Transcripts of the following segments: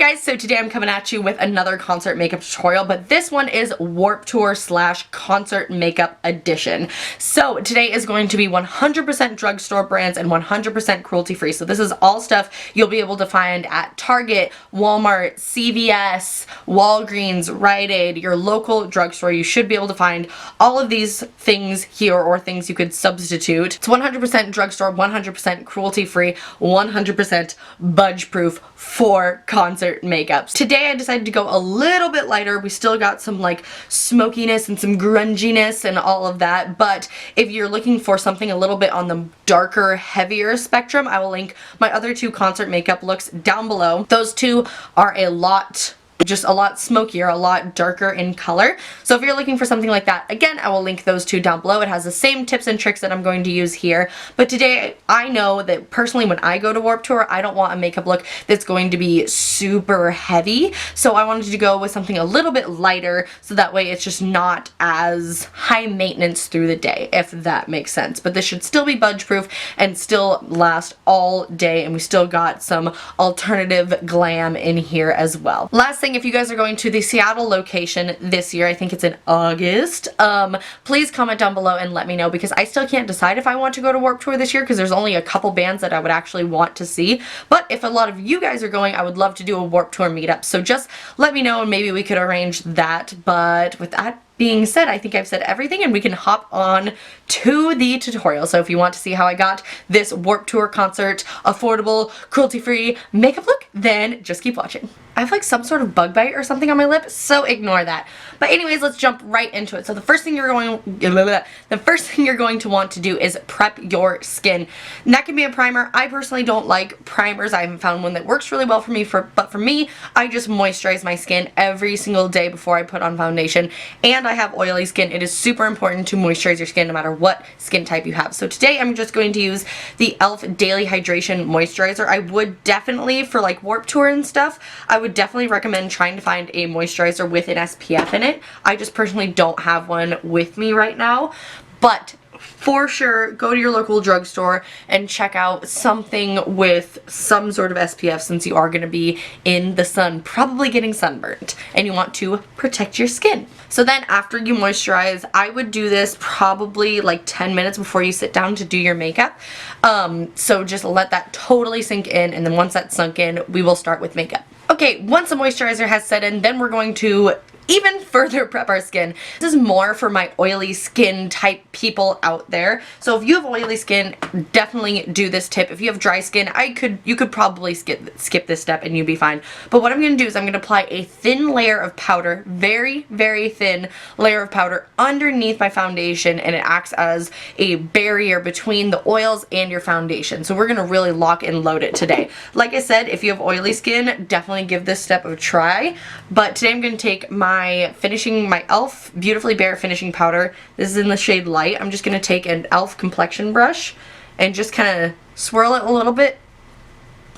guys, so today I'm coming at you with another concert makeup tutorial, but this one is Warped Tour / concert makeup edition. So today is going to be 100% drugstore brands and 100% cruelty free. So this is all stuff you'll be able to find at Target, Walmart, CVS, Walgreens, Rite Aid, your local drugstore. You should be able to find all of these things here or things you could substitute. It's 100% drugstore, 100% cruelty free, 100% budge proof for concert makeups. Today I decided to go a little bit lighter. We still got some like smokiness and some grunginess and all of that, but if you're looking for something a little bit on the darker, heavier spectrum, I will link my other two concert makeup looks down below. Those two are just a lot smokier, a lot darker in color. So if you're looking for something like that, again, I will link those two down below. It has the same tips and tricks that I'm going to use here. But today, I know that personally when I go to Warped Tour, I don't want a makeup look that's going to be super heavy. So I wanted to go with something a little bit lighter so that way it's just not as high maintenance through the day, if that makes sense. But this should still be budge proof and still last all day, and we still got some alternative glam in here as well. Last thing, if you guys are going to the Seattle location this year, I think it's in August, please comment down below and let me know, because I still can't decide if I want to go to Warped Tour this year because there's only a couple bands that I would actually want to see. But if a lot of you guys are going, I would love to do a Warped Tour meetup. So just let me know and maybe we could arrange that. But with that being said, I think I've said everything and we can hop on to the tutorial. So if you want to see how I got this Warped Tour concert affordable, cruelty-free makeup look, then just keep watching. I have like some sort of bug bite or something on my lip, so ignore that. But anyways, let's jump right into it. So the first thing you're going to want to do is prep your skin. And that can be a primer. I personally don't like primers. I haven't found one that works really well for me, but for me, I just moisturize my skin every single day before I put on foundation. And I have oily skin. It is super important to moisturize your skin no matter what skin type you have. So today I'm just going to use the e.l.f. Daily Hydration Moisturizer. I would definitely, for like Warped Tour and stuff, I would definitely recommend trying to find a moisturizer with an SPF in it. I just personally don't have one with me right now, but for sure, go to your local drugstore and check out something with some sort of SPF, since you are going to be in the sun, probably getting sunburned, and you want to protect your skin. So then after you moisturize, I would do this probably like 10 minutes before you sit down to do your makeup. So just let that totally sink in, and then once that's sunk in, we will start with makeup. Okay, once the moisturizer has set in, then we're going to even further prep our skin. This is more for my oily skin type people out there. So if you have oily skin, definitely do this tip. If you have dry skin, you could probably skip this step and you'd be fine. But what I'm going to do is I'm going to apply a thin layer of powder, very, very thin layer of powder underneath my foundation, and it acts as a barrier between the oils and your foundation. So we're going to really lock and load it today. Like I said, if you have oily skin, definitely give this step a try. But today I'm going to take my e.l.f. Beautifully Bare finishing powder. This is in the shade Light. I'm just going to take an e.l.f. complexion brush and just kind of swirl it a little bit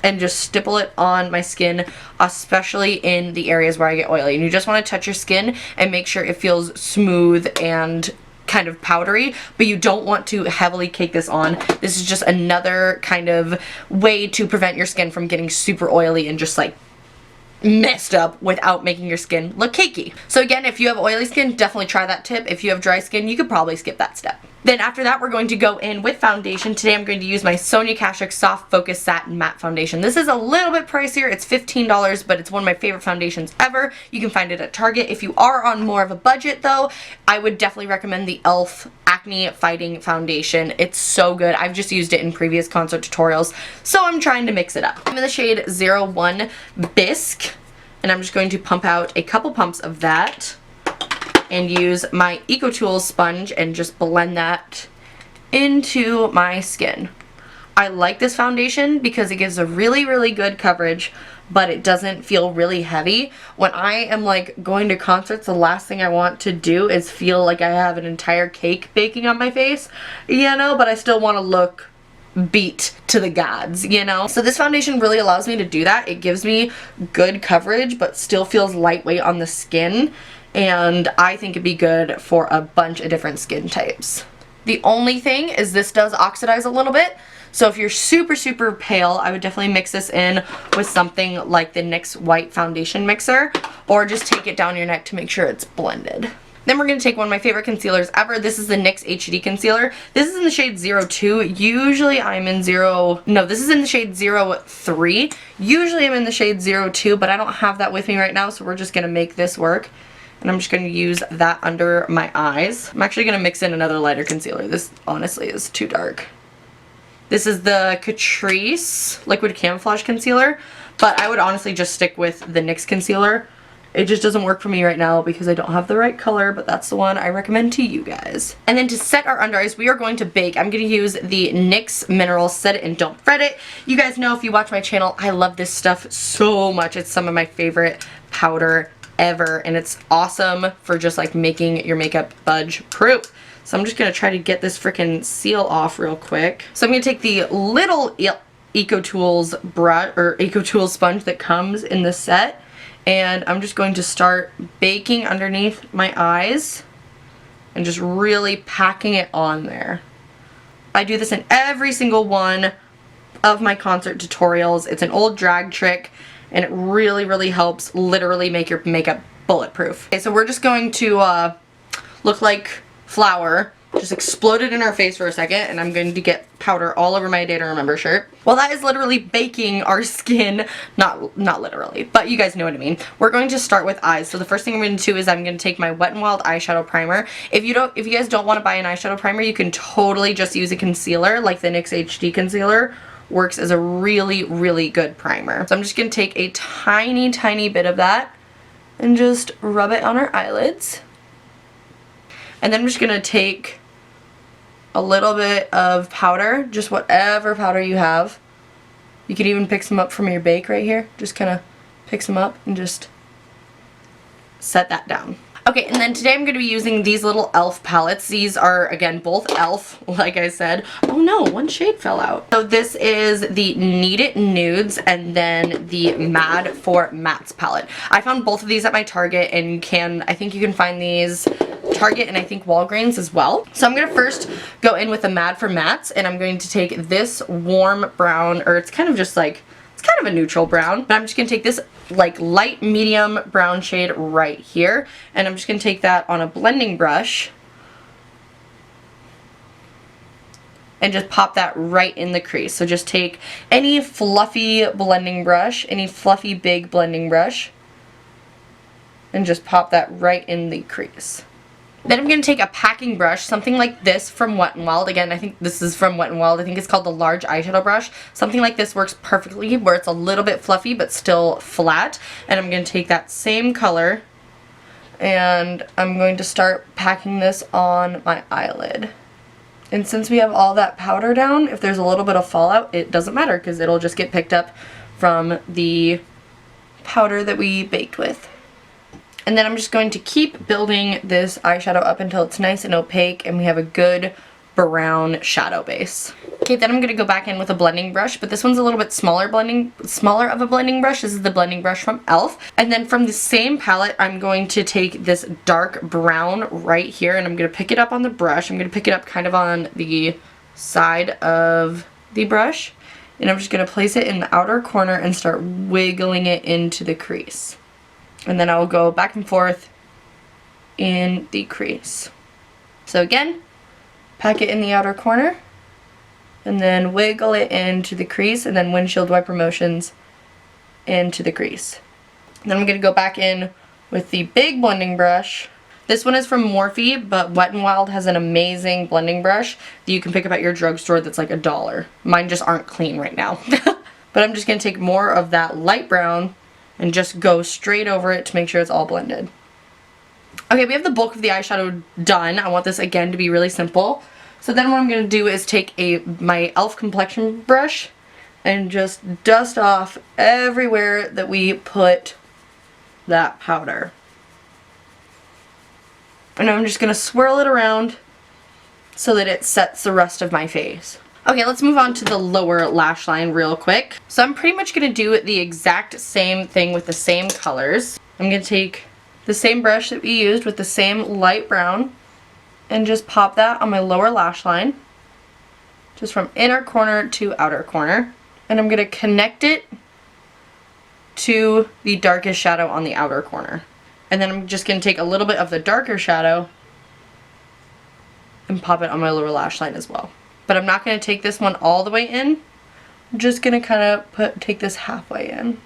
and just stipple it on my skin, especially in the areas where I get oily. And you just want to touch your skin and make sure it feels smooth and kind of powdery, but you don't want to heavily cake this on. This is just another kind of way to prevent your skin from getting super oily and just like messed up without making your skin look cakey. So again, if you have oily skin, definitely try that tip. If you have dry skin, you could probably skip that step. Then after that, we're going to go in with foundation. Today I'm going to use my Sonia Kashuk Soft Focus Satin Matte Foundation. This is a little bit pricier. It's $15, but it's one of my favorite foundations ever. You can find it at Target. If you are on more of a budget though, I would definitely recommend the e.l.f. Acne Fighting Foundation. It's so good. I've just used it in previous concert tutorials, so I'm trying to mix it up. I'm in the shade 01 Bisque, and I'm just going to pump out a couple pumps of that and use my EcoTools sponge and just blend that into my skin. I like this foundation because it gives a really, really good coverage, but it doesn't feel really heavy. When I am like going to concerts, the last thing I want to do is feel like I have an entire cake baking on my face, you know, but I still want to look beat to the gods, you know? So this foundation really allows me to do that. It gives me good coverage, but still feels lightweight on the skin, and I think it'd be good for a bunch of different skin types. The only thing is this does oxidize a little bit, So if you're super, super pale, I would definitely mix this in with something like the NYX White Foundation Mixer, or just take it down your neck to make sure it's blended. Then we're going to take one of my favorite concealers ever. This is the NYX HD Concealer. This is in the shade 02. Usually I'm in this is in the shade 03. Usually I'm in the shade 02, but I don't have that with me right now, so we're just going to make this work. And I'm just going to use that under my eyes. I'm actually going to mix in another lighter concealer. This honestly is too dark. This is the Catrice Liquid Camouflage Concealer, but I would honestly just stick with the NYX concealer. It just doesn't work for me right now because I don't have the right color, but that's the one I recommend to you guys. And then to set our under eyes, we are going to bake. I'm going to use the NYX Mineral Set It and Don't Fret It. You guys know, if you watch my channel, I love this stuff so much. It's some of my favorite powder ever, and it's awesome for just like making your makeup budge proof. So I'm just going to try to get this freaking seal off real quick. So I'm going to take the little EcoTools brush or EcoTools sponge that comes in the set, and I'm just going to start baking underneath my eyes and just really packing it on there. I do this in every single one of my concert tutorials. It's an old drag trick, and it really, really helps literally make your makeup bulletproof. Okay, so we're just going to look like flour. Just explode it in our face for a second, and I'm going to get powder all over my Day to Remember shirt. Well, that is literally baking our skin. Not literally, but you guys know what I mean. We're going to start with eyes. So the first thing I'm going to do is I'm going to take my Wet n Wild eyeshadow primer. If you guys don't want to buy an eyeshadow primer, you can totally just use a concealer like the NYX HD concealer. Works as a really, really good primer. So I'm just going to take a tiny, tiny bit of that and just rub it on our eyelids. And then I'm just going to take a little bit of powder, just whatever powder you have. You could even pick some up from your bake right here. Just kind of pick some up and just set that down. Okay, and then today I'm going to be using these little e.l.f. palettes. These are, again, both e.l.f., like I said. Oh no, one shade fell out. So this is the Need It Nudes and then the Mad for Mattes palette. I found both of these at my Target, and I think you can find these Target and I think Walgreens as well. So I'm going to first go in with the Mad for Mattes, and I'm going to take this warm brown, or it's kind of just like, it's kind of a neutral brown, but I'm just going to take this like light medium brown shade right here, and I'm just going to take that on a blending brush and just pop that right in the crease. So just take any fluffy blending brush, any fluffy big blending brush, and just pop that right in the crease. Then I'm going to take a packing brush, something like this from Wet n Wild. Again, I think this is from Wet n Wild. I think it's called the large eyeshadow brush. Something like this works perfectly, where it's a little bit fluffy but still flat. And I'm going to take that same color and I'm going to start packing this on my eyelid. And since we have all that powder down, if there's a little bit of fallout, it doesn't matter because it'll just get picked up from the powder that we baked with. And then I'm just going to keep building this eyeshadow up until it's nice and opaque and we have a good brown shadow base. Okay, then I'm going to go back in with a blending brush, but this one's a little bit smaller of a blending brush. This is the blending brush from e.l.f. And then from the same palette, I'm going to take this dark brown right here, and I'm going to pick it up on the brush. I'm going to pick it up kind of on the side of the brush, and I'm just going to place it in the outer corner and start wiggling it into the crease. And then I'll go back and forth in the crease. So again, pack it in the outer corner and then wiggle it into the crease, and then windshield wiper motions into the crease. And then I'm going to go back in with the big blending brush. This one is from Morphe, but Wet n Wild has an amazing blending brush that you can pick up at your drugstore that's like $1. Mine just aren't clean right now. But I'm just going to take more of that light brown and just go straight over it to make sure it's all blended. Okay, we have the bulk of the eyeshadow done. I want this again to be really simple. So then what I'm going to do is take my e.l.f. complexion brush and just dust off everywhere that we put that powder. And I'm just going to swirl it around so that it sets the rest of my face. Okay, let's move on to the lower lash line real quick. So I'm pretty much going to do the exact same thing with the same colors. I'm going to take the same brush that we used with the same light brown and just pop that on my lower lash line. just from inner corner to outer corner. And I'm going to connect it to the darkest shadow on the outer corner. And then I'm just going to take a little bit of the darker shadow and pop it on my lower lash line as well. But I'm not going to take this one all the way in. I'm just going to kind of take this halfway in.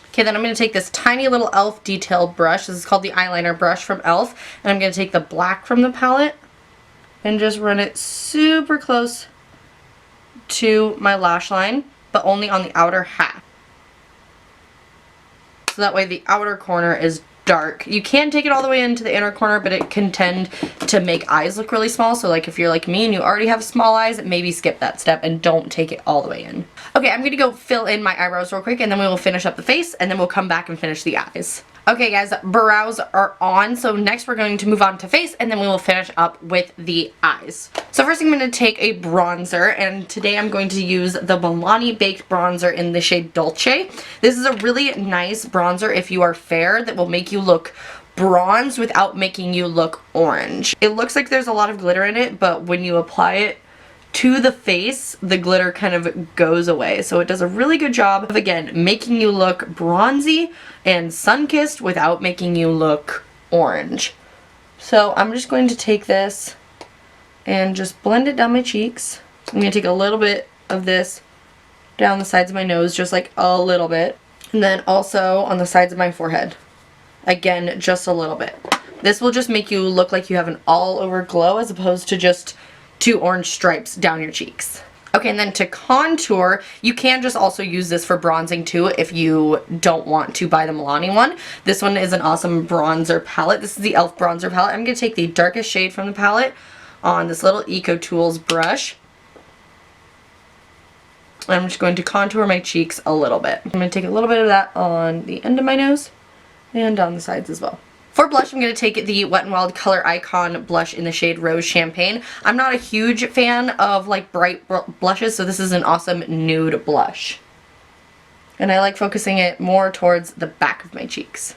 Okay, then I'm going to take this tiny little e.l.f. detail brush. This is called the eyeliner brush from e.l.f. And I'm going to take the black from the palette and just run it super close to my lash line, but only on the outer half. So that way the outer corner is dark. You can take it all the way into the inner corner, but it can tend to make eyes look really small. So like if you're like me and you already have small eyes, maybe skip that step and don't take it all the way in. Okay, I'm gonna go fill in my eyebrows real quick and then we will finish up the face and then we'll come back and finish the eyes. Okay guys, brows are on, so next we're going to move on to face and then we will finish up with the eyes. So first I'm going to take a bronzer, and today I'm going to use the Milani Baked Bronzer in the shade Dolce. This is a really nice bronzer if you are fair that will make you look bronze without making you look orange. It looks like there's a lot of glitter in it, but when you apply it to the face, the glitter kind of goes away. So it does a really good job of, again, making you look bronzy and sun-kissed without making you look orange. So I'm just going to take this and just blend it down my cheeks. I'm going to take a little bit of this down the sides of my nose, just like a little bit. And then also on the sides of my forehead. Again, just a little bit. This will just make you look like you have an all-over glow as opposed to just 2 orange stripes down your cheeks. Okay, and then to contour, you can just also use this for bronzing too if you don't want to buy the Milani one. This one is an awesome bronzer palette. This is the e.l.f. bronzer palette. I'm going to take the darkest shade from the palette on this little Eco Tools brush. I'm just going to contour my cheeks a little bit. I'm going to take a little bit of that on the end of my nose and down the sides as well. For blush, I'm going to take the Wet n Wild Color Icon blush in the shade Rose Champagne. I'm not a huge fan of like bright blushes, so this is an awesome nude blush. And I like focusing it more towards the back of my cheeks.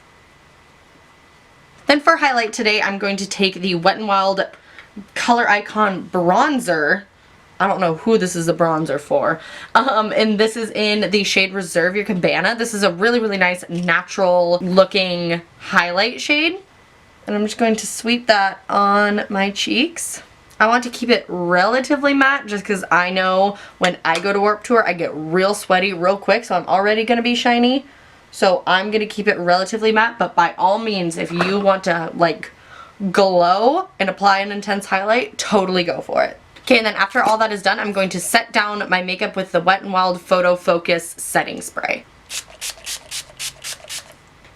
Then for highlight today, I'm going to take the Wet n Wild Color Icon bronzer. I don't know who this is a bronzer for. And this is in the shade Reserve Your Cabana. This is a really, really nice natural looking highlight shade. And I'm just going to sweep that on my cheeks. I want to keep it relatively matte just because I know when I go to Warped Tour, I get real sweaty real quick. So I'm already going to be shiny. So I'm going to keep it relatively matte. But by all means, if you want to like glow and apply an intense highlight, totally go for it. Okay, and then after all that is done, I'm going to set down my makeup with the Wet n Wild Photo Focus Setting Spray.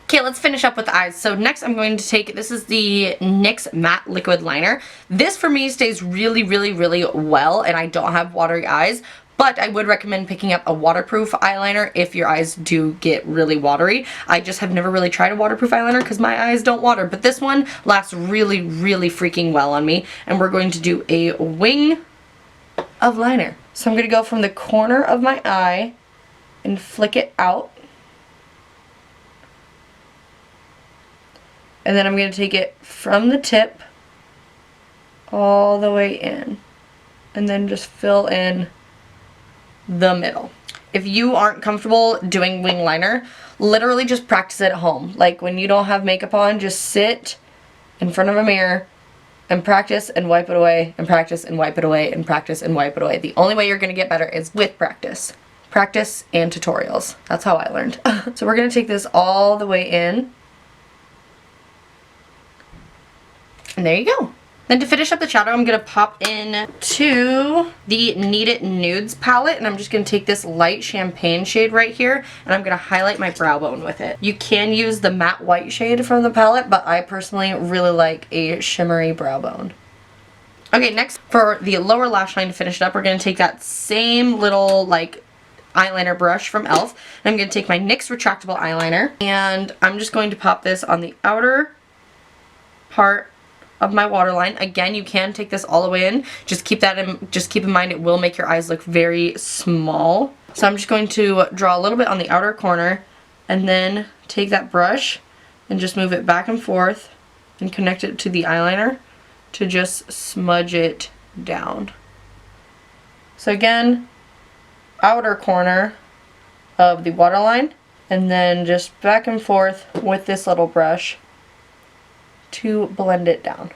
Okay, let's finish up with the eyes. So next I'm going to take, this is the NYX Matte Liquid Liner. This for me stays really, really, really well, and I don't have watery eyes. But I would recommend picking up a waterproof eyeliner if your eyes do get really watery. I just have never really tried a waterproof eyeliner because my eyes don't water. But this one lasts really, really freaking well on me. And we're going to do a wing of liner. So I'm going to go from the corner of my eye and flick it out. And then I'm going to take it from the tip all the way in. And then just fill in the middle. If you aren't comfortable doing wing liner, literally just practice it at home. Like when you don't have makeup on, just sit in front of a mirror and practice and wipe it away and practice and wipe it away and practice and wipe it away. The only way you're going to get better is with practice. Practice and tutorials. That's how I learned. So we're going to take this all the way in. And there you go. Then to finish up the shadow, I'm going to pop in to the Need It Nudes palette, and I'm just going to take this light champagne shade right here, and I'm going to highlight my brow bone with it. You can use the matte white shade from the palette, but I personally really like a shimmery brow bone. Okay, next for the lower lash line to finish it up, we're going to take that same little like eyeliner brush from e.l.f. and I'm going to take my NYX retractable eyeliner, and I'm just going to pop this on the outer part of my waterline. Again, you can take this all the way in. Just keep in mind it will make your eyes look very small. So I'm just going to draw a little bit on the outer corner and then take that brush and just move it back and forth and connect it to the eyeliner to just smudge it down. So again, outer corner of the waterline, and then just back and forth with this little brush to blend it down.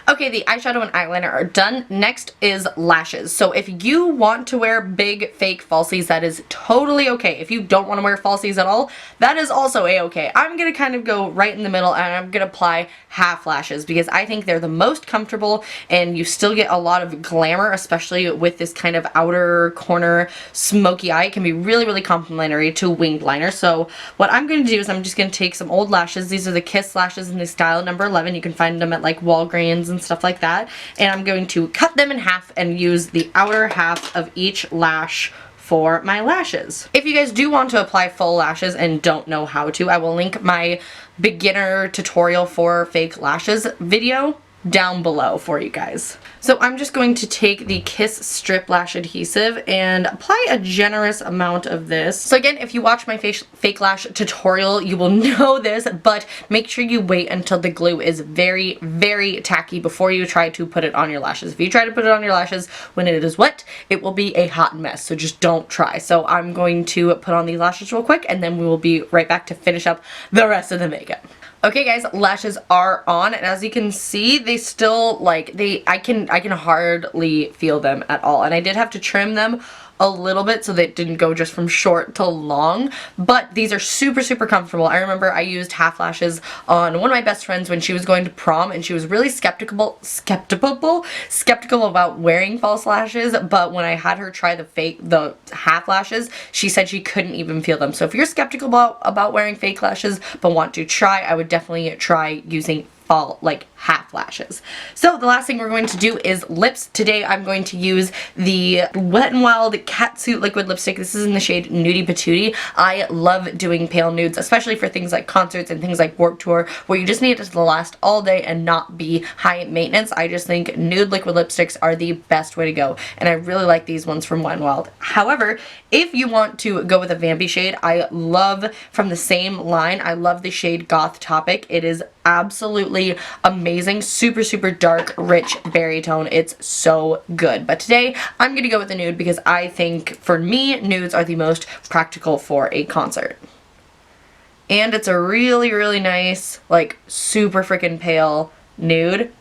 Okay, the eyeshadow and eyeliner are done. Next is lashes. So if you want to wear big fake falsies, that is totally okay. If you don't want to wear falsies at all, that is also a-okay. I'm going to kind of go right in the middle, and I'm going to apply half lashes because I think they're the most comfortable and you still get a lot of glamour, especially with this kind of outer corner smoky eye. It can be really, really complimentary to winged liner. So what I'm going to do is I'm just going to take some old lashes. These are the Kiss lashes in the style number 11. You can find them at like Walgreens and stuff like that. And I'm going to cut them in half and use the outer half of each lash for my lashes. If you guys do want to apply full lashes and don't know how to, I will link my beginner tutorial for fake lashes video down below for you guys. So I'm just going to take the Kiss Strip Lash Adhesive and apply a generous amount of this. So again, if you watch my fake lash tutorial, you will know this, but make sure you wait until the glue is very, very tacky before you try to put it on your lashes. If you try to put it on your lashes when it is wet, it will be a hot mess, so just don't try. So I'm going to put on these lashes real quick, and then we will be right back to finish up the rest of the makeup. Okay guys, lashes are on, and as you can see, they still, like, I can hardly feel them at all, and I did have to trim them a little bit so they didn't go just from short to long, but these are super, super comfortable. I remember I used half lashes on one of my best friends when she was going to prom, and she was really skeptical about wearing false lashes, but when I had her try the half lashes, she said she couldn't even feel them. So if you're skeptical about wearing fake lashes but want to try, I would definitely try using half lashes. So the last thing we're going to do is lips. Today I'm going to use the Wet n Wild Catsuit liquid lipstick. This is in the shade Noodie Patootie. I love doing pale nudes, especially for things like concerts and things like Warped Tour, where you just need it to last all day and not be high maintenance. I just think nude liquid lipsticks are the best way to go, and I really like these ones from Wet n Wild. However, if you want to go with a vampy shade, I love, from the same line, I love the shade Goth Topic. It is absolutely amazing. Super, super dark, rich berry tone. It's so good. But today, I'm going to go with the nude because I think, for me, nudes are the most practical for a concert. And it's a really, really nice, like, super freaking pale nude.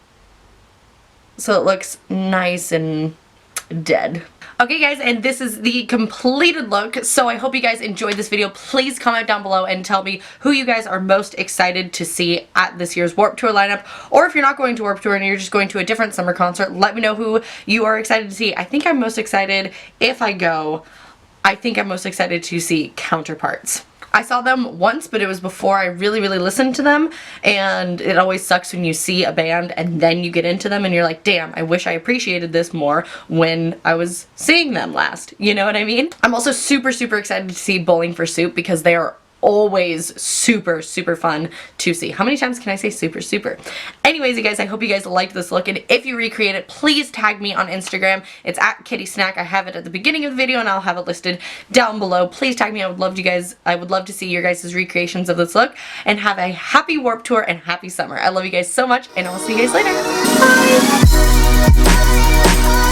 So it looks nice and dead. Okay guys, and this is the completed look, so I hope you guys enjoyed this video. Please comment down below and tell me who you guys are most excited to see at this year's Warped Tour lineup, or if you're not going to Warped Tour and you're just going to a different summer concert, let me know who you are excited to see. I think I'm most excited, if I go, I think I'm most excited to see Counterparts. I saw them once, but it was before I really, really listened to them, and it always sucks when you see a band and then you get into them and you're like, damn, I wish I appreciated this more when I was seeing them last. You know what I mean? I'm also super, super excited to see Bowling for Soup because they are always super, super fun to see. How many times can I say super, super? Anyways, you guys, I hope you guys liked this look, and if you recreate it, please tag me on Instagram. It's at Kittysnack. I have it at the beginning of the video, and I'll have it listed down below. Please tag me. I would love to see your guys' recreations of this look, and have a happy Warped Tour and happy summer. I love you guys so much, and I'll see you guys later. Bye!